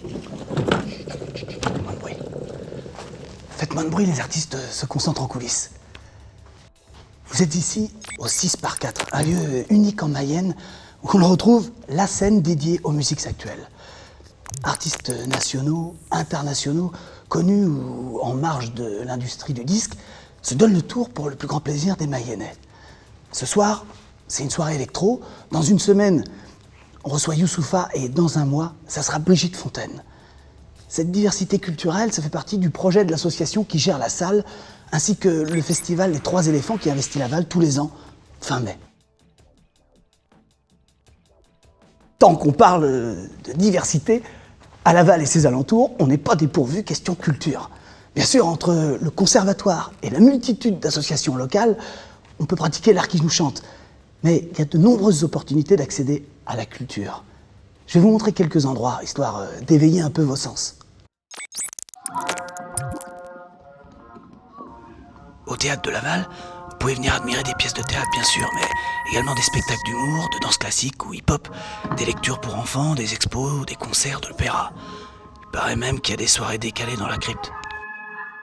Moins de bruit. Faites moins de bruit, les artistes se concentrent en coulisses. Vous êtes ici au 6x4, un lieu unique en Mayenne où l'on retrouve la scène dédiée aux musiques actuelles. Artistes nationaux, internationaux, connus ou en marge de l'industrie du disque, se donnent le tour pour le plus grand plaisir des Mayennais. Ce soir, c'est une soirée électro. Dans une semaine, on reçoit Youssoupha et dans un mois, ça sera Brigitte Fontaine. Cette diversité culturelle, ça fait partie du projet de l'association qui gère la salle, ainsi que le festival Les Trois Éléphants qui investit Laval tous les ans, fin mai. Tant qu'on parle de diversité, à Laval et ses alentours, on n'est pas dépourvu question culture. Bien sûr, entre le conservatoire et la multitude d'associations locales, on peut pratiquer l'art qui nous chante. Mais il y a de nombreuses opportunités d'accéder à la culture. Je vais vous montrer quelques endroits, histoire d'éveiller un peu vos sens. Au théâtre de Laval, vous pouvez venir admirer des pièces de théâtre, bien sûr, mais également des spectacles d'humour, de danse classique ou hip-hop, des lectures pour enfants, des expos, des concerts de l'opéra. Il paraît même qu'il y a des soirées décalées dans la crypte.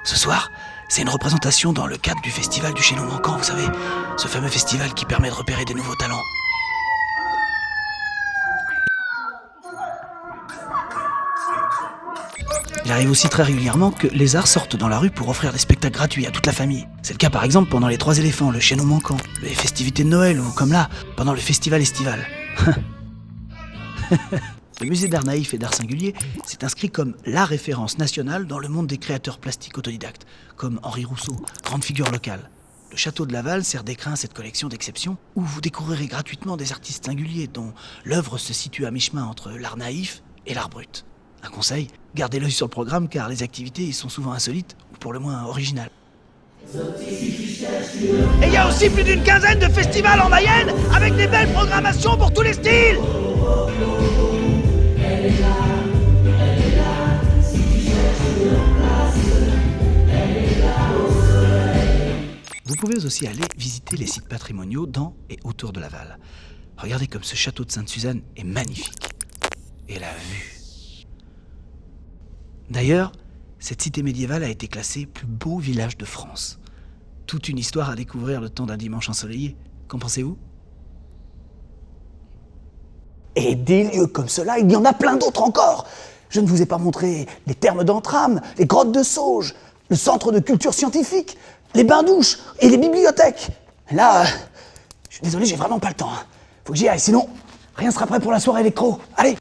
Ce soir, c'est une représentation dans le cadre du festival du Chaînon Manquant, vous savez, ce fameux festival qui permet de repérer des nouveaux talents. Il arrive aussi très régulièrement que les arts sortent dans la rue pour offrir des spectacles gratuits à toute la famille. C'est le cas par exemple pendant les Trois Éléphants, le Chaînon Manquant, les festivités de Noël ou comme là, pendant le festival estival. Le musée d'art naïf et d'art singulier s'est inscrit comme la référence nationale dans le monde des créateurs plastiques autodidactes, comme Henri Rousseau, grande figure locale. Le château de Laval sert d'écrin à cette collection d'exceptions où vous découvrirez gratuitement des artistes singuliers dont l'œuvre se situe à mi-chemin entre l'art naïf et l'art brut. Un conseil, gardez l'œil sur le programme car les activités y sont souvent insolites ou pour le moins originales. Et il y a aussi plus d'une quinzaine de festivals en Mayenne avec des belles programmations pour tous les styles. Vous pouvez aussi aller visiter les sites patrimoniaux dans et autour de Laval. Regardez comme ce château de Sainte-Suzanne est magnifique. Et la vue. D'ailleurs, cette cité médiévale a été classée plus beau village de France. Toute une histoire à découvrir le temps d'un dimanche ensoleillé. Qu'en pensez-vous ? Et des lieux comme cela, il y en a plein d'autres encore. Je ne vous ai pas montré les thermes d'Entrammes, les grottes de Sauges, le centre de culture scientifique, les bains-douches et les bibliothèques. Là, je suis désolé, j'ai vraiment pas le temps. Faut que j'y aille, sinon rien sera prêt pour la soirée électro. Allez!